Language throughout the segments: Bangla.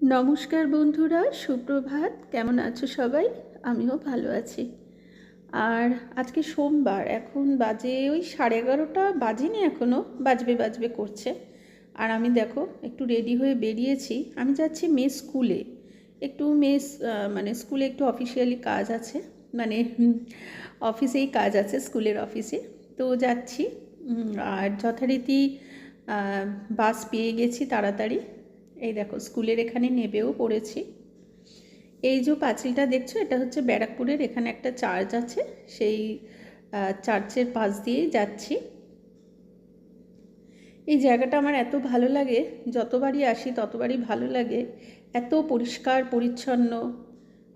নমস্কার বন্ধুরা, সুপ্রভাত। কেমন আছো সবাই? আমিও ভালো আছি। আর আজকে সোমবার, এখন বাজে ওই 11:30 বাজেনি, এখনও বাজবে করছে। আর আমি দেখো একটু রেডি হয়ে বেরিয়েছি। আমি যাচ্ছি মেয়ের স্কুলে, একটু মানে স্কুলে একটু অফিসিয়ালি কাজ আছে, মানে অফিসেই কাজ আছে, স্কুলের অফিসে। তো যাচ্ছি। আর যথারীতি বাস পেয়ে গেছি তাড়াতাড়ি। এই দেখো স্কুলের এখানে নেবেও পড়েছি। এই যে পাঁচিলটা দেখছো, এটা হচ্ছে ব্যারাকপুরের, এখানে একটা চার্চ আছে, সেই চার্চের পাশ দিয়েই যাচ্ছি। এই জায়গাটা আমার এত ভালো লাগে, যতবারই আসি ততবারই ভালো লাগে। এত পরিষ্কার পরিচ্ছন্ন,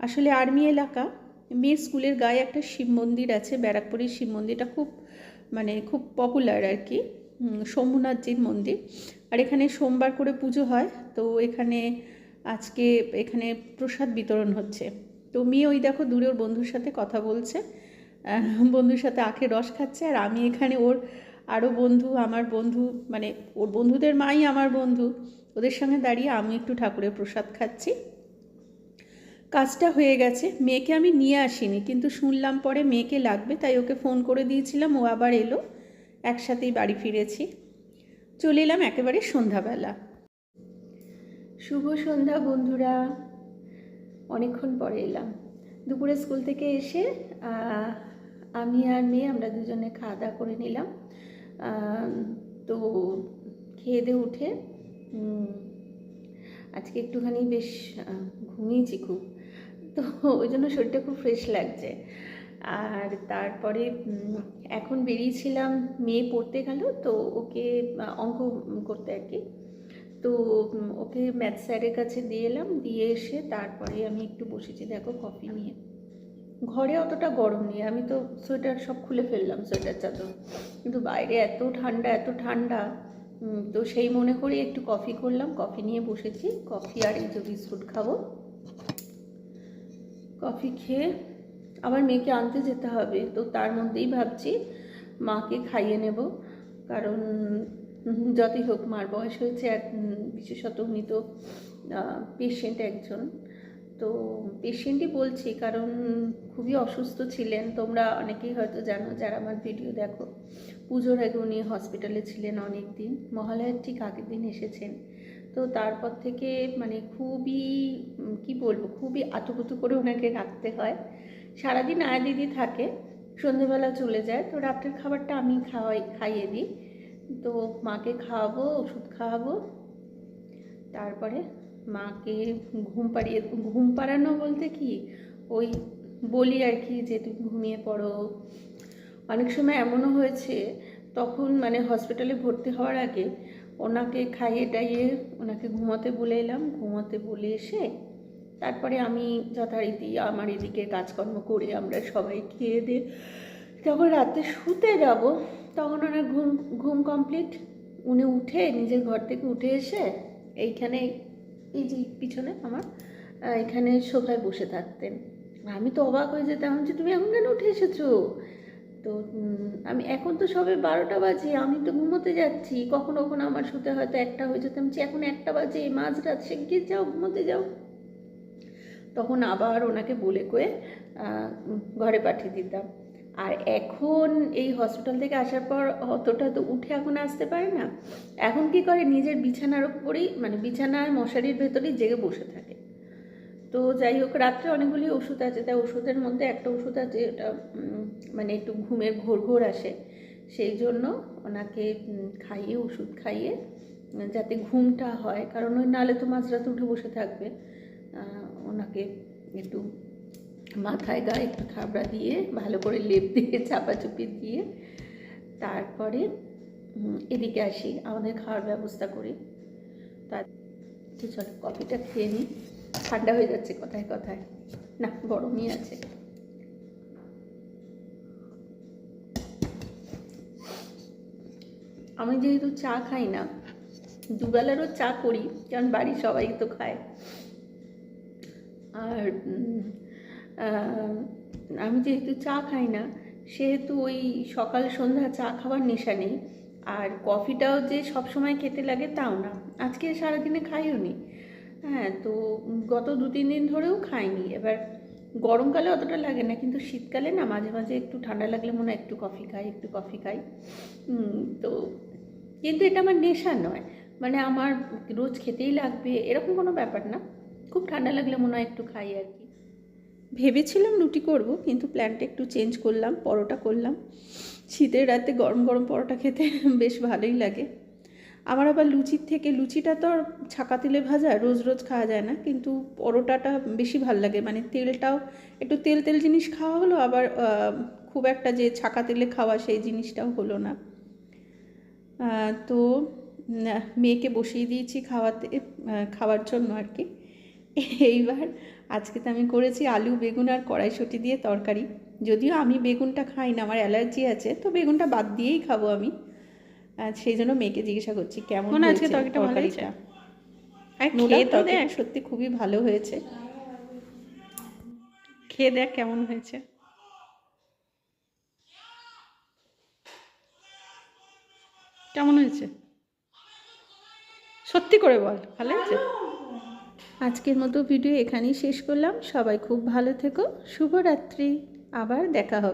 আসলে আর্মি এলাকা। মেয়ের স্কুলের গায়ে একটা শিব মন্দির আছে, ব্যারাকপুরের শিব মন্দিরটা খুব পপুলার আর কি, শম্ভুনাথজির মন্দির। আর এখানে সোমবার করে পুজো হয়, তো আজকে এখানে প্রসাদ বিতরণ হচ্ছে। তো মেয়ে ওই দেখো দূরে ওর বন্ধুর সাথে কথা বলছে, বন্ধুর সাথে আখের রস খাচ্ছে। আর আমি এখানে ওর আরও বন্ধু, আমার বন্ধু, মানে ওর বন্ধুদের মাই আমার বন্ধু, ওদের সঙ্গে দাঁড়িয়ে আমি একটু ঠাকুরের প্রসাদ খাচ্ছি। কাজটা হয়ে গেছে। মেয়েকে আমি নিয়ে আসিনি, কিন্তু শুনলাম পরে মেয়েকে লাগবে, তাই ওকে ফোন করে দিয়েছিলাম, ও আবার এলো, একসাথেই বাড়ি ফিরেছি। চলে এলাম একেবারে সন্ধ্যাবেলা। শুভ সন্ধ্যা বন্ধুরা, অনেকক্ষণ পরে এলাম। দুপুরে স্কুল থেকে এসে আমি আর মেয়ে আমরা দুজনে খাওয়া দাওয়া করে নিলাম। তো খেয়ে দিয়ে উঠে আজকে একটুখানি বেশ ঘুমিয়েছি খুব, তো ওই জন্য শরীরটা খুব ফ্রেশ লাগছে। আর তারপরে এখন বেরিয়েছিলাম, মেয়ে পড়তে গেল, তো ওকে অঙ্ক করতে আর কি, তো ওকে ম্যাথ স্যারের কাছে দিয়ে এলাম, দিয়ে এসে তারপরে আমি একটু বসেছি দেখো কফি নিয়ে। ঘরে অতটা গরম নেই, আমি তো সোয়েটার সব খুলে ফেললাম, সোয়েটার চাদর, কিন্তু বাইরে এত ঠান্ডা এত ঠান্ডা। তো সেই মনে করে একটু কফি করলাম, কফি নিয়ে বসেছি। কফি আর এই যে বিস্কুট খাবো। কফি খেয়ে আবার মেয়েকে আনতে যেতে হবে, তো তার মধ্যেই ভাবছি মাকে খাইয়ে নেব, কারণ যতই হোক মার বয়স হয়েছে, আর বিশেষত উনি তো পেশেন্ট একজন। তো পেশেন্টই বলছি, কারণ খুবই অসুস্থ ছিলেন। তোমরা অনেকেই হয়তো জানো যারা আমার ভিডিও দেখো, পুজোর আগে উনি হসপিটালে ছিলেন অনেক দিন, মহালয়ার ঠিক আগের দিন এসেছেন। তো তারপর থেকে মানে খুবই কি বলবো, খুবই আতুপুতু করে ওনাকে রাখতে হয়। সারাদিন আয়া দিদি থাকে, সন্ধেবেলা চলে যায়, তো রাত্রের খাবারটা আমি খাইয়ে দিই। তো মাকে খাওয়াবো, ওষুধ খাওয়াবো, তারপরে মাকে ঘুম পাড়ানো বলতে কি, ওই বলি আর কি যে তুমি ঘুমিয়ে পড়ো। অনেক সময় এমনও হয়েছে, তখন মানে হসপিটালে ভর্তি হওয়ার আগে ওনাকে খাইয়ে টাইয়ে ওনাকে ঘুমাতে বলে এলাম, ঘুমাতে বলে এসে তারপরে আমি যথারীতি আমার এদিকে কাজকর্ম করে আমরা সবাই খেয়ে দিয়ে যখন রাতে শুতে যাব, তখন ওনার ঘুম কমপ্লিট। উনি উঠে নিজের ঘর থেকে উঠে এসে এইখানে, এই যে পিছনে আমার এখানে সোফায় বসে থাকতেন। আমি তো অবাক হয়ে যেতাম যে তুমি এখন কেন উঠে এসেছো। তো আমি এখন তো সবে 12টা বাজে, আমি তো ঘুমোতে যাচ্ছি। কখনো কখনো আমার শুতে হয়তো 1টা হয়ে যেতাম, যে এখন 1টা বাজে, মাঝরাত, সে গিয়ে যাও ঘুমোতে যাও। তখন আবার ওনাকে বলে কয়ে ঘরে পাঠিয়ে দিতাম। আর এখন এই হসপিটাল থেকে আসার পর অতটা তো উঠে এখন আসতে পারে না, এখন কি করে নিজের বিছানার উপরেই, মানে বিছানায় মশারির ভেতরেই জেগে বসে থাকে। তো যাই হোক, রাত্রে অনেকগুলি ওষুধ আছে, তাই ওষুধের মধ্যে একটা ওষুধ আছে এটা মানে একটু ঘুমের ঘোর আসে, সেই জন্য ওনাকে খাইয়ে, ওষুধ খাইয়ে যাতে ঘুমটা হয়, কারণ ওই নালে তো মাঝরাতে উঠে বসে থাকবে। ওনাকে একটু মাথায় গায়ে একটু থাবড়া দিয়ে, ভালো করে লেপ দিয়ে চাপাচুপি দিয়ে তারপরে এদিকে আসি, আমাদের খাওয়ার ব্যবস্থা করি। তার চলো কফিটা খেয়ে নিই, ঠান্ডা হয়ে যাচ্ছে কথায় কথায়, না গরমই আছে। আমি যেহেতু চা খাই না, দুবেলারও চা করি, কারণ বাড়ির সবাই তো খায়। আর আমি যেহেতু চা খাই না, সেহেতু ওই সকাল সন্ধ্যা চা খাওয়ার নেশা নেই। আর কফিটাও যে সব সময় খেতে লাগে তাও না, আজকে সারাদিনে খাইও নি। হ্যাঁ, তো গত 2-3 দিন ধরেও খাইনি। এবার গরমকালে অতটা লাগে না, কিন্তু শীতকালে না মাঝে মাঝে একটু ঠান্ডা লাগলে মনে হয় একটু কফি খাই, একটু কফি খাই। তো কিন্তু এটা আমার নেশা নয়, মানে আমার রোজ খেতেই লাগবে এরকম কোনো ব্যাপার না। খুব ঠান্ডা লাগলে মনে হয় একটু খাই আর কি। ভেবেছিলাম রুটি করব, কিন্তু প্ল্যানটা একটু চেঞ্জ করলাম, পরোটা করলাম। শীতের রাতে গরম গরম পরোটা খেতে বেশ ভালোই লাগে। আমার আবার লুচির থেকে, লুচিটা তো আর ছাকা তেলে ভাজা, রোজ রোজ খাওয়া যায় না, কিন্তু পরোটাটা বেশি ভাল লাগে, মানে তেলটাও একটু তেল তেল জিনিস খাওয়া হলো, আবার খুব একটা যে ছাকা তেলে খাওয়া সেই জিনিসটাও হলো না। তো মেয়েকে বসিয়ে দিয়েছি খাওয়ার জন্য আর কি। এইবার আজকে তো আমি করেছি আলু বেগুন আর কড়াইশুঁটি দিয়ে তরকারি। যদিও আমি বেগুনটা খাই না, আমার অ্যালার্জি আছে, তো বেগুনটা বাদ দিয়েই খাবো আমি। সেই জন্য মেয়েকে জিজ্ঞাসা করছি কেমন হয়েছে তরকারিটা। খেয়ে তো দেখ, সত্যি খুবই ভালো হয়েছে। খেয়ে দেখ কেমন হয়েছে। কেমন হয়েছে সত্যি করে বল, ভালো হয়েছে? আজকের মতো ভিডিও এখানেই শেষ করলাম। সবাই খুব ভালো থেকো, শুভরাত্রি, আবার দেখা হবে।